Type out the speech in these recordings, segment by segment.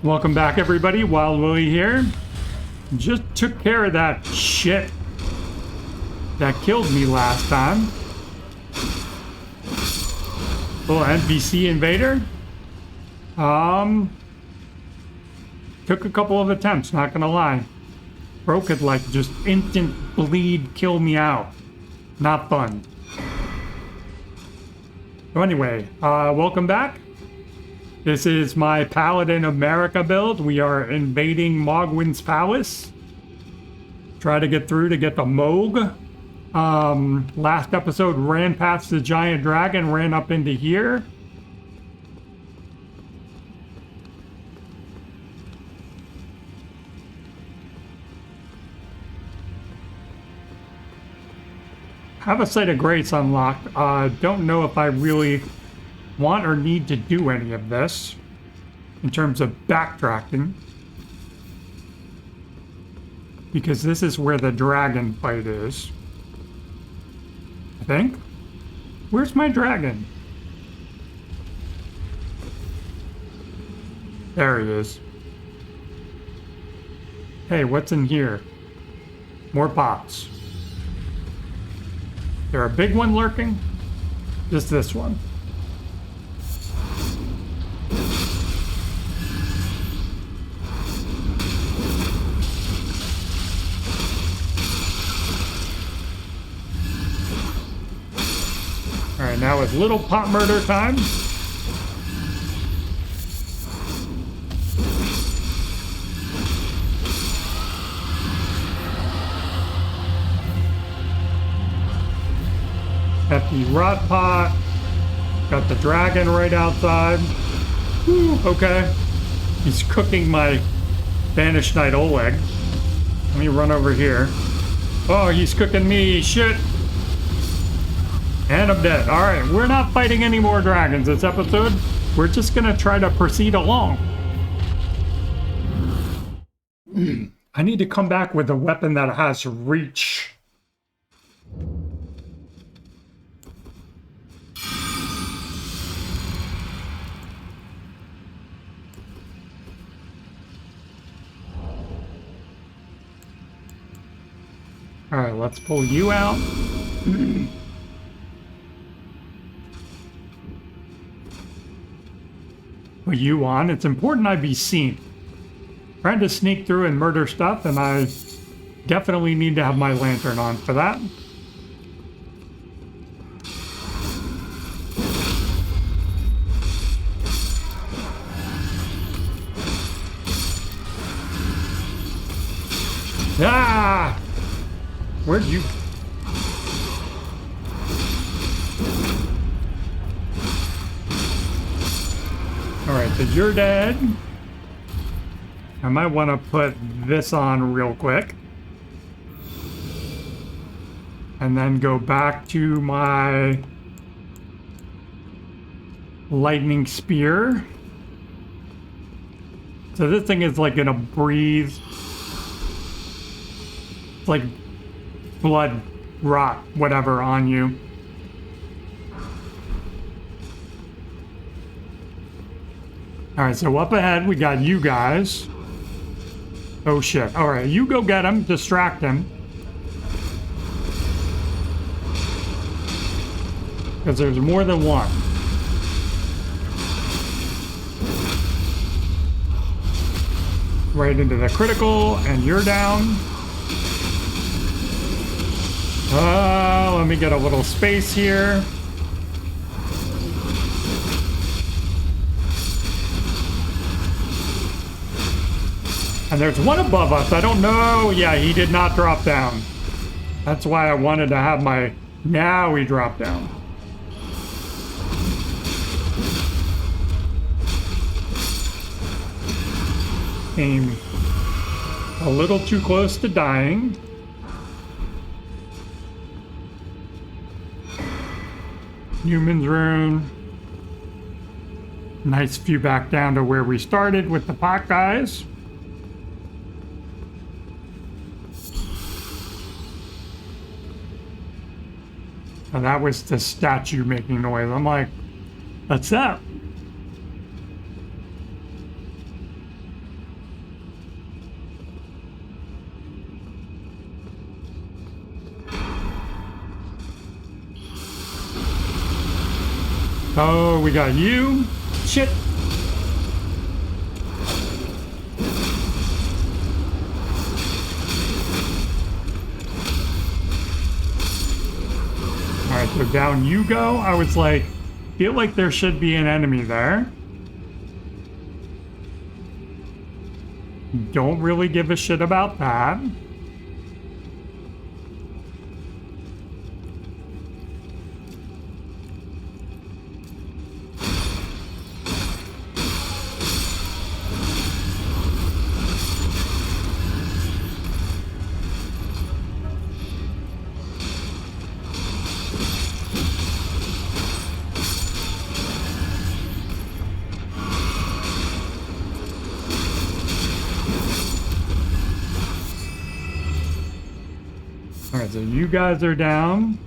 Welcome back, everybody. Wild Willie here. Just took care of that shit that killed me last time. Little NPC invader. Took a couple of attempts, not gonna lie. Bro could like just instant bleed kill me out. Not fun. So anyway, welcome back. This is my Paladin of Marika build. We are invading Mohgwyn's palace. Try to get through to get the Mohg. Last episode ran past the giant dragon, ran up into here. Have a Site of Grace unlocked. Don't know if I really want or need to do any of this in terms of backtracking, because this is where the dragon fight is, I think. Where's my dragon? There he is. Hey, what's in here? More pots. There a big one lurking? Just this one. Alright, now it's little pot murder time. Got the rot pot. Got the dragon right outside. Whew, okay. He's cooking my Banished Knight Oleg. Let me run over here. Oh, he's cooking me. Shit. And I'm dead. Alright, we're not fighting any more dragons this episode. We're just gonna try to proceed along. I need to come back with a weapon that has reach. Alright, let's pull you out. Put you on. It's important I be seen. Trying to sneak through and murder stuff, and I definitely need to have my lantern on for that. Ah! Where'd you... Alright, so you're dead. I might want to put this on real quick. And then go back to my lightning spear. So this thing is like gonna breathe. It's like blood, rot, whatever on you. Alright, so up ahead we got you guys. Oh shit. Alright, you go get him, distract him. Because there's more than one. Right into the critical, and you're down. Let me get a little space here. And there's one above us. I don't know. Yeah, he did not drop down. That's why I wanted to have my... Now he dropped down. Came a little too close to dying. Human's rune. Nice view back down to where we started with the pot guys. And that was the statue making noise. I'm like, what's that? Oh, we got you. Shit. Alright, so down you go. I was like, feel like there should be an enemy there. Don't really give a shit about that. So you guys are down.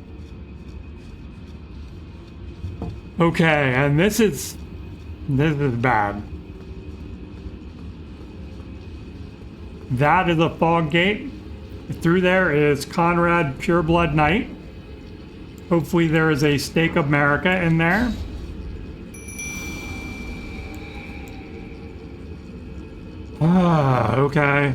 Okay, and this is bad. That is a fog gate. Through there is Konrad the Pureblood Knight. Hopefully there is a stake of Marika in there. Ah, okay.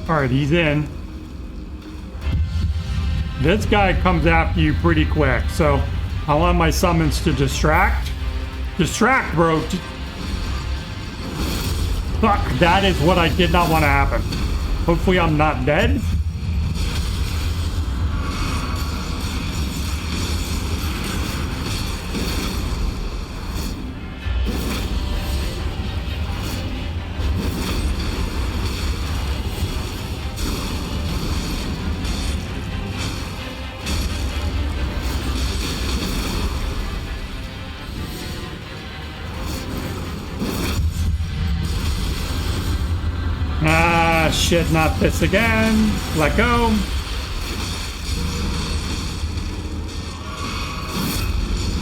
Alright, he's in. This guy comes after you pretty quick, so I want my summons to distract. Distract, bro. Fuck, that is what I did not want to happen. Hopefully I'm not dead. Ah, shit, not this again. Let go.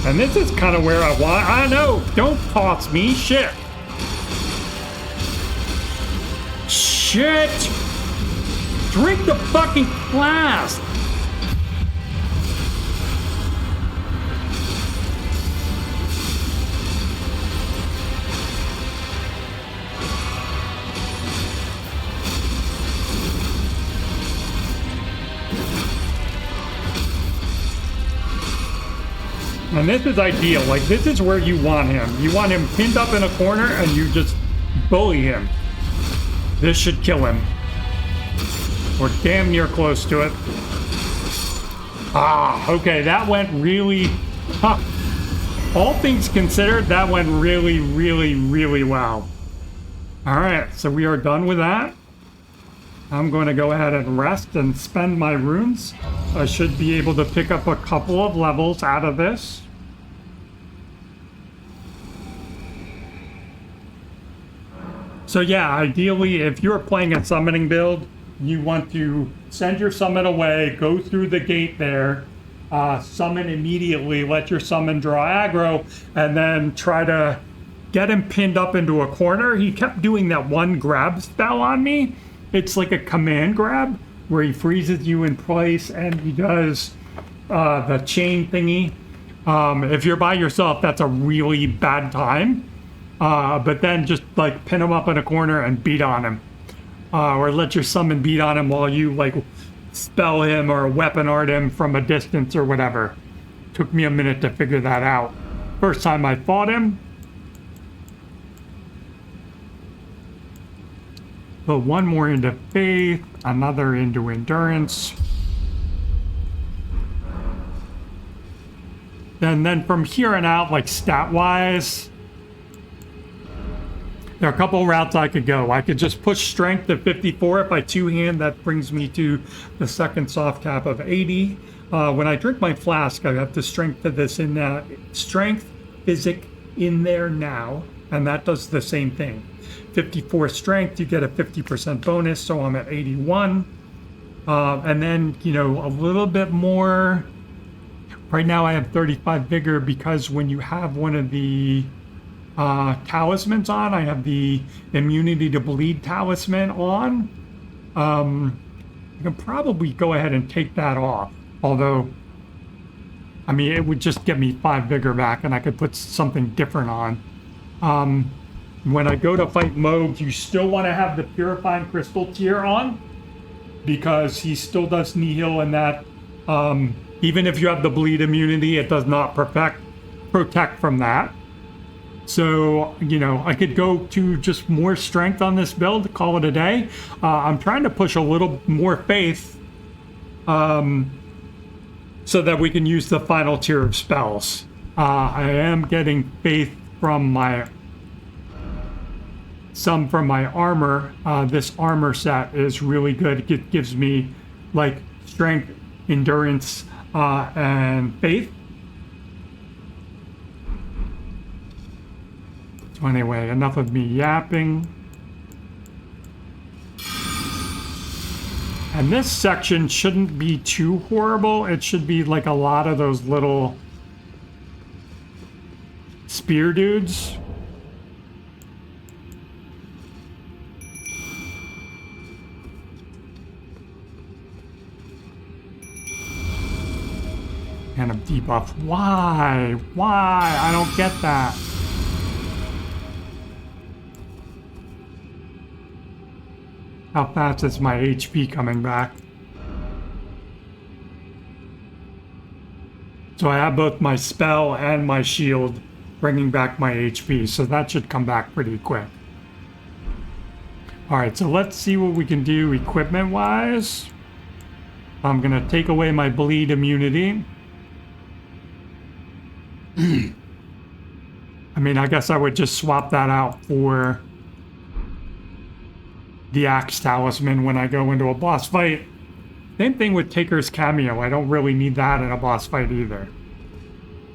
And this is kind of where I want. I know. Don't toss me. Shit. Shit. Drink the fucking flask. And this is ideal. Like, this is where you want him. You want him pinned up in a corner and you just bully him. This should kill him. We're damn near close to it. Ah, okay, that went really... Huh. All things considered, that went really, really, really well. Alright, so we are done with that. I'm going to go ahead and rest and spend my runes. I should be able to pick up a couple of levels out of this. So yeah, ideally, if you're playing a summoning build, you want to send your summon away, go through the gate there, summon immediately, let your summon draw aggro, and then try to get him pinned up into a corner. He kept doing that one grab spell on me. It's like a command grab where he freezes you in place and he does the chain thingy. If you're by yourself, that's a really bad time. But then just like pin him up in a corner and beat on him. Or let your summon beat on him while you like spell him or weapon art him from a distance or whatever. Took me a minute to figure that out. First time I fought him. Put one more into faith, another into endurance. And then from here on out, like stat-wise, there are a couple routes I could go. I could just push strength to 54 if I two-hand. That brings me to the second soft cap of 80. When I drink my flask, I have the strength of this in now. Strength, physic in there now, and that does the same thing. 54 strength, you get a 50% bonus, so I'm at 81. And then, you know, a little bit more Right now I have 35 vigor because when you have one of the talismans on, I have the immunity to bleed talisman on. I can probably go ahead and take that off. Although, I mean, it would just get me 5 vigor back and I could put something different on. When I go to fight Mohg, you still want to have the Purifying Crystal tier on because he still does nihil and that. Even if you have the bleed immunity, it does not protect from that. So, you know, I could go to just more strength on this build, call it a day. I'm trying to push a little more faith so that we can use the final tier of spells. I am getting faith from some from my armor. This armor set is really good. It gives me like strength, endurance, and faith. So anyway, enough of me yapping. And this section shouldn't be too horrible. It should be like a lot of those little spear dudes. And a debuff. Why? Why? I don't get that. How fast is my HP coming back? So I have both my spell and my shield bringing back my HP, so that should come back pretty quick. Alright, so let's see what we can do equipment-wise. I'm gonna take away my bleed immunity. I mean, I guess I would just swap that out for the Axe Talisman when I go into a boss fight. Same thing with Taker's Cameo. I don't really need that in a boss fight either.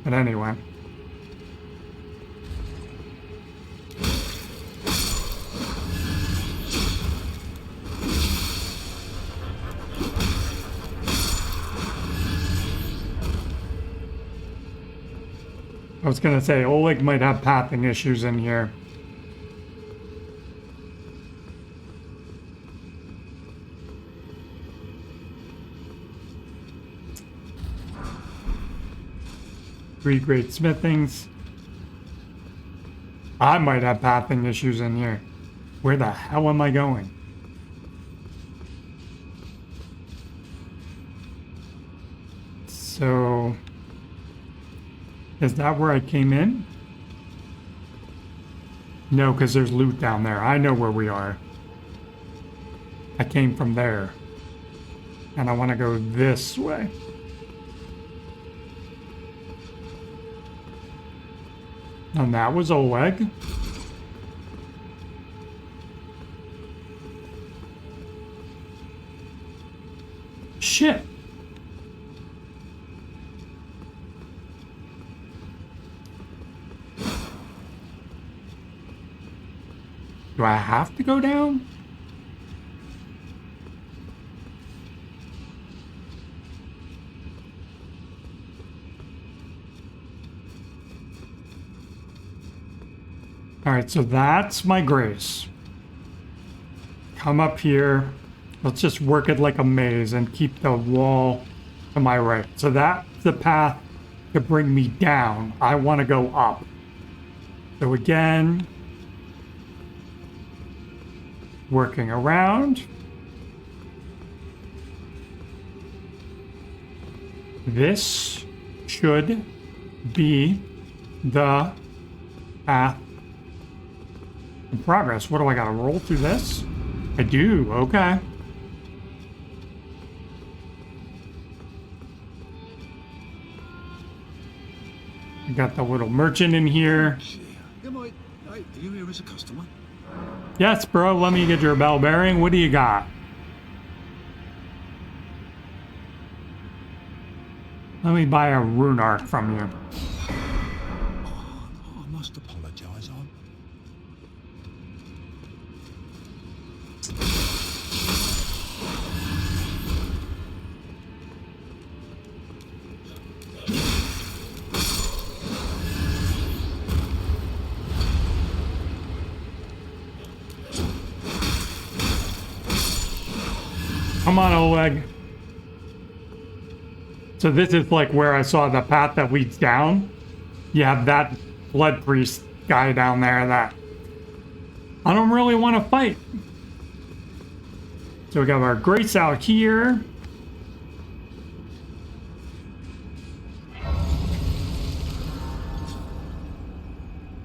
But anyway. I was gonna say, Oleg might have pathing issues in here. Three great smithings. I might have pathing issues in here. Where the hell am I going? So, is that where I came in? No, because there's loot down there. I know where we are. I came from there. And I want to go this way. And that was Oleg. Shit. Do I have to go down? All right, so that's my grace. Come up here. Let's just work it like a maze and keep the wall to my right. So that's the path to bring me down. I want to go up. So again, working around. This should be the path in progress. What do I gotta roll through this? I do, okay. I got the little merchant in here. Do you here as a customer? Yes, bro, let me get your bell bearing. What do you got? Let me buy a rune arc from you. I must apologize. Come on, Oleg. So this is like where I saw the path that leads down. You have that blood priest guy down there that I don't really want to fight. So we got our grace out here.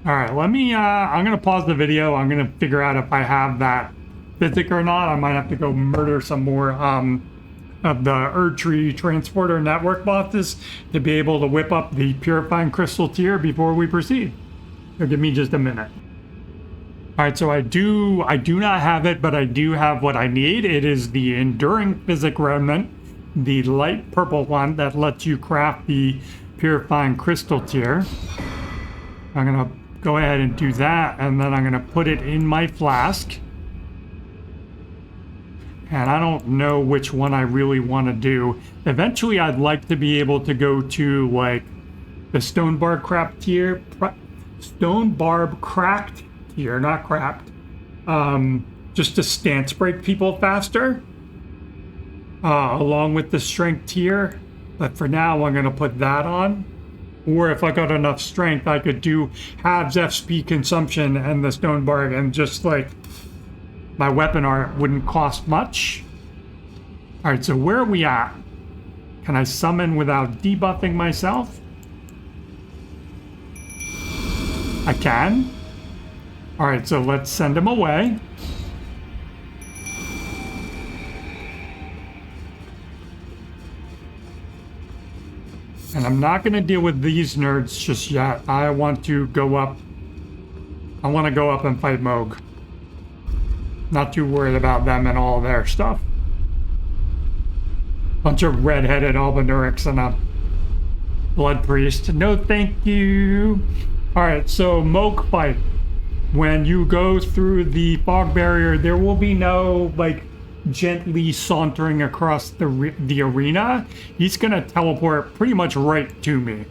All right, let me, I'm going to pause the video. I'm going to figure out if I have that physic or not. I might have to go murder some more of the Erdtree transporter network bosses to be able to whip up the purifying crystal tier before we proceed. So give me just a minute. All right, so I do not have it, but I do have what I need. It is the Enduring Physic Remnant, the light purple one that lets you craft the purifying crystal tier. I'm gonna go ahead and do that, and then I'm gonna put it in my flask. And I don't know which one I really want to do. Eventually, I'd like to be able to go to like the Stone Barb Cracked tier, not cracked, just to stance break people faster, along with the strength tier. But for now, I'm gonna put that on. Or if I got enough strength, I could do halves FP consumption and the Stone Barb, and just like my weapon art wouldn't cost much. All right, so where are we at? Can I summon without debuffing myself? I can. All right, so let's send him away. And I'm not going to deal with these nerds just yet. I want to go up. I want to go up and fight Mohg. Not too worried about them and all their stuff. Bunch of red-headed Albanurics and a blood priest. No thank you. All right, so Mohg fight. When you go through the fog barrier, there will be no like gently sauntering across the arena. He's gonna teleport pretty much right to me.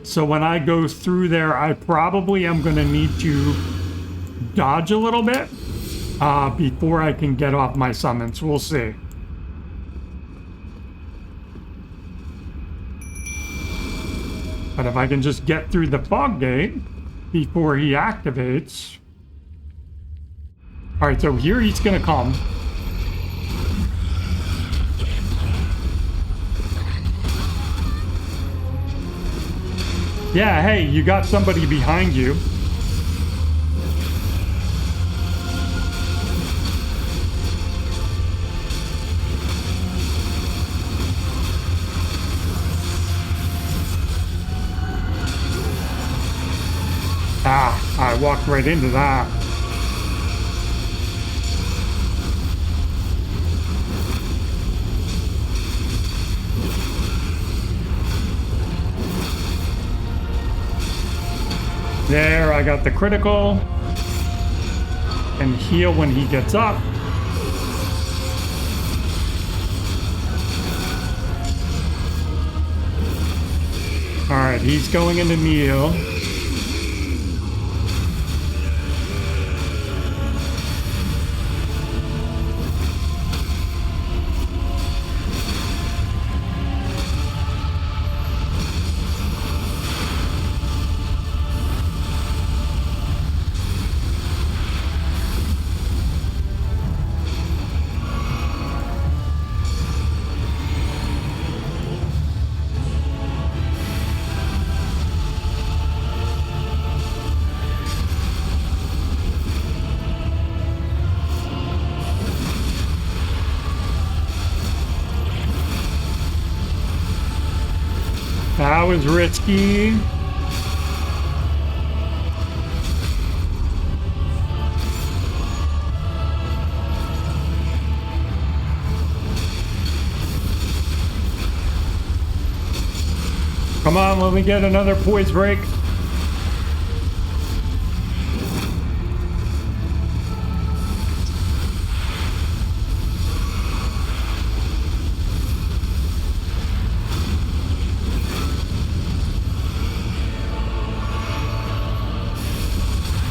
So when I go through there, I probably am gonna need to dodge a little bit before I can get off my summons. We'll see. But if I can just get through the fog gate before he activates. All right, so here he's gonna come. Yeah, hey, you got somebody behind you. Ah, I walked right into that. There, I got the critical. And heal when he gets up. Alright, he's going into kneel. That was risky. Come on, let me get another poise break.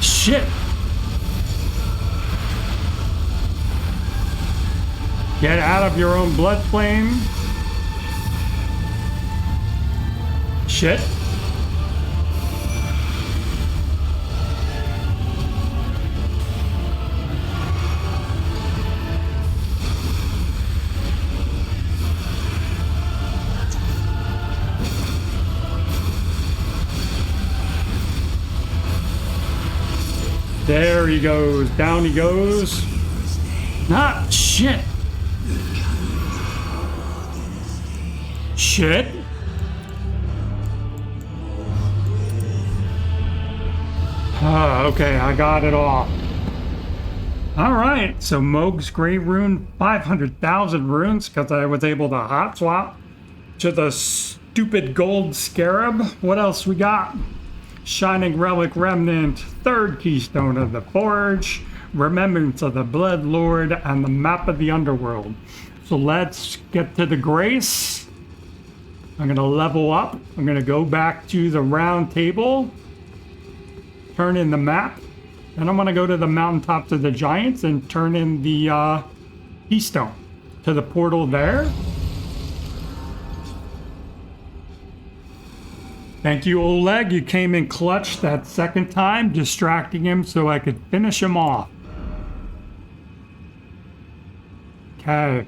Shit. Get out of your own blood flame. Shit. There he goes. Down he goes. Ah, shit. Shit. Okay, I got it all. Alright, so Mohg's Grave Rune, 500,000 runes, because I was able to hot swap to the stupid gold scarab. What else we got? Shining Relic Remnant, third keystone of the Forge, Remembrance of the Blood Lord, and the Map of the Underworld. So let's get to the Grace. I'm going to level up. I'm going to go back to the round table, turn in the map, then I'm going to go to the mountaintops of the Giants and turn in the keystone to the portal there. Thank you, Oleg. You came in clutch that second time, distracting him so I could finish him off. Okay.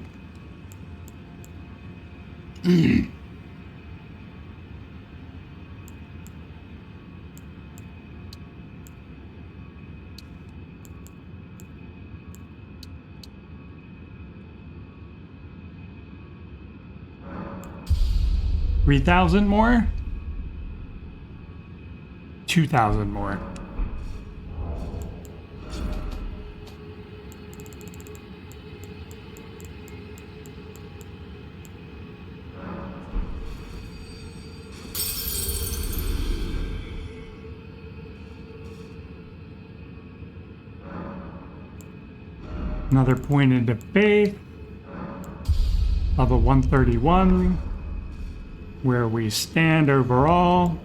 3,000 more? 2,000 more. Another point into faith. Level 131. Where we stand overall.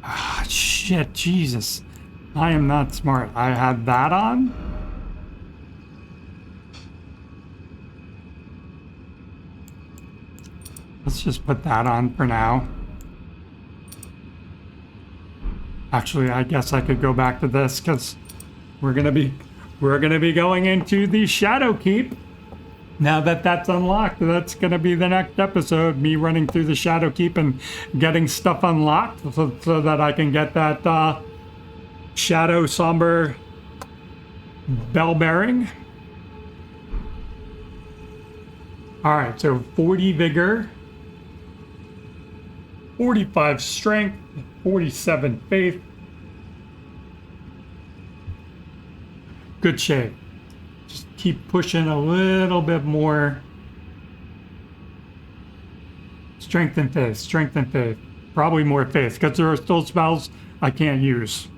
Ah, shit, Jesus. I am not smart. I had that on. Let's just put that on for now. Actually, I guess I could go back to this because we're gonna be going into the Shadow Keep. Now that that's unlocked, that's gonna be the next episode, me running through the Shadow Keep and getting stuff unlocked so that I can get that Shadow Somber bell bearing. Alright, so 40 vigor, 45 strength, 47 faith. Good shape. Just keep pushing a little bit more. Strength and faith, strength and faith. Probably more faith, because there are still spells I can't use.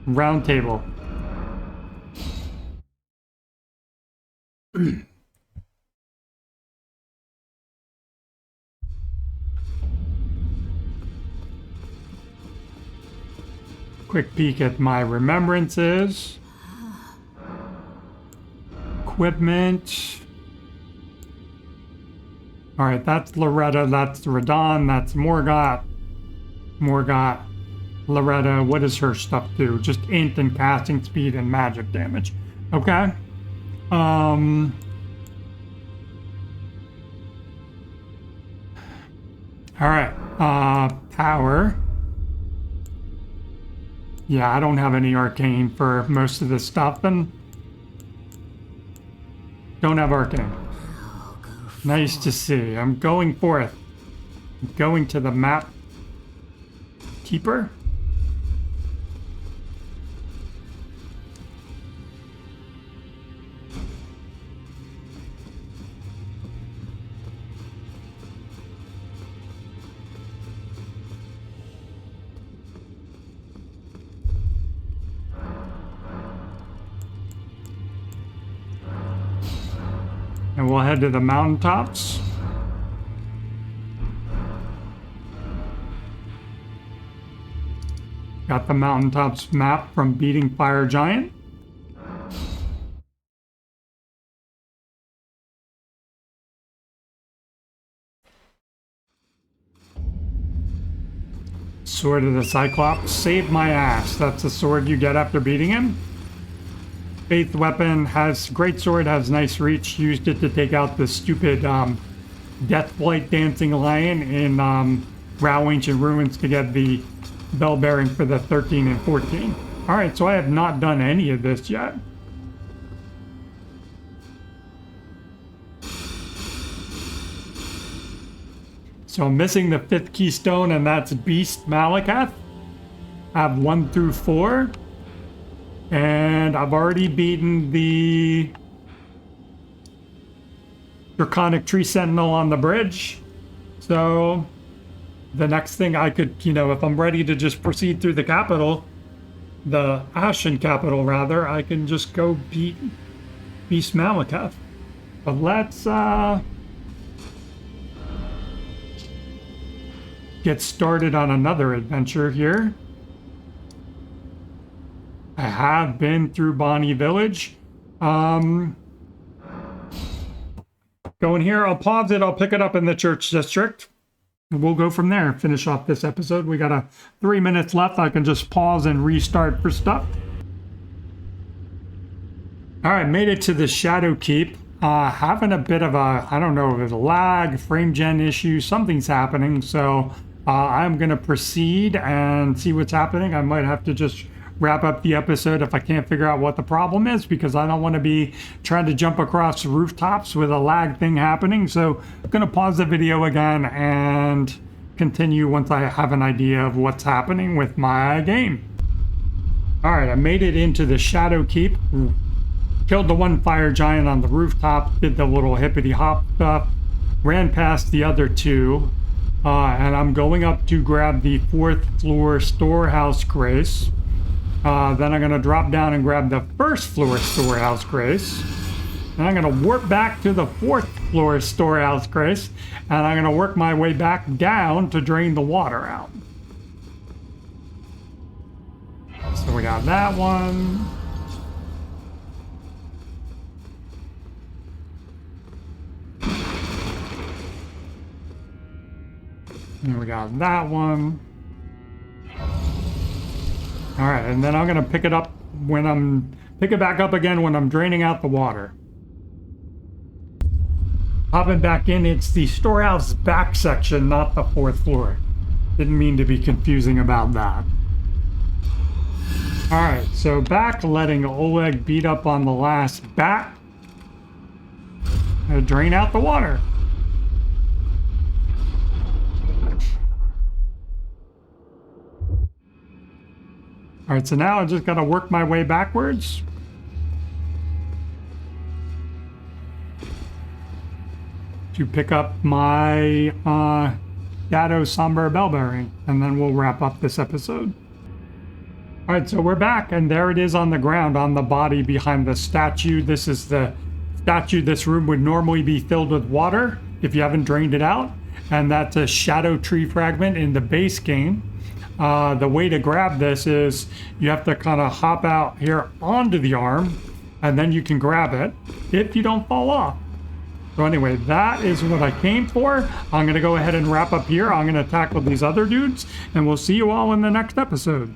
Round table. Quick peek at my remembrances. Equipment. Alright, that's Loretta, that's Radon, that's Morgott. Loretta, what does her stuff do? Just int and casting speed and magic damage. Okay. Alright, power. Yeah, I don't have any arcane for most of this stuff, and don't have arcane. Nice to see. I'm going forth. I'm going to the map keeper. And we'll head to the mountaintops. Got the mountaintops map from beating Fire Giant. Sword of the Cyclops. Saved my ass. That's the sword you get after beating him. Faith weapon. Has great sword. Has nice reach. Used it to take out the stupid Deathblight Dancing Lion in Rao Ancient Ruins to get the bell bearing for the 13 and 14. Alright, so I have not done any of this yet. So I'm missing the 5th keystone, and that's Beast Malakath. I have 1 through 4. And I've already beaten the Draconic Tree Sentinel on the bridge. So the next thing I could, if I'm ready to just proceed through the capital, the Ashen capital rather, I can just go beat Beast Malakath. But let's get started on another adventure here. I have been through Bonnie Village. Going here, I'll pause it, I'll pick it up in the church district. And we'll go from there, finish off this episode. We got 3 minutes left. I can just pause and restart for stuff. Alright, made it to the Shadow Keep. Having a bit of a, I don't know if it's a lag, frame gen issue, something's happening. So I'm going to proceed and see what's happening. I might have to just wrap up the episode if I can't figure out what the problem is, because I don't want to be trying to jump across rooftops with a lag thing happening. So I'm going to pause the video again and continue once I have an idea of what's happening with my game. Alright, I made it into the Shadow Keep. Killed the one fire giant on the rooftop, did the little hippity hop stuff, ran past the other 2, and I'm going up to grab the 4th floor storehouse grace. Then I'm going to drop down and grab the 1st floor storehouse grace. And I'm going to warp back to the 4th floor storehouse grace, and I'm going to work my way back down to drain the water out. So we got that one. And we got that one. All right, and then I'm gonna pick it up pick it back up again when I'm draining out the water. Hopping back in, it's the storehouse back section, not the 4th floor. Didn't mean to be confusing about that. All right, so back, letting Oleg beat up on the last bat. Drain out the water. All right, so now I just got to work my way backwards. To pick up my Shadow Somber bell bearing, and then we'll wrap up this episode. All right, so we're back, and there it is on the ground, on the body behind the statue. This is the statue. This room would normally be filled with water if you haven't drained it out, and that's a shadow tree fragment in the base game. The way to grab this is you have to kind of hop out here onto the arm, and then you can grab it if you don't fall off. So anyway, that is what I came for. I'm going to go ahead and wrap up here. I'm going to tackle these other dudes, and we'll see you all in the next episode.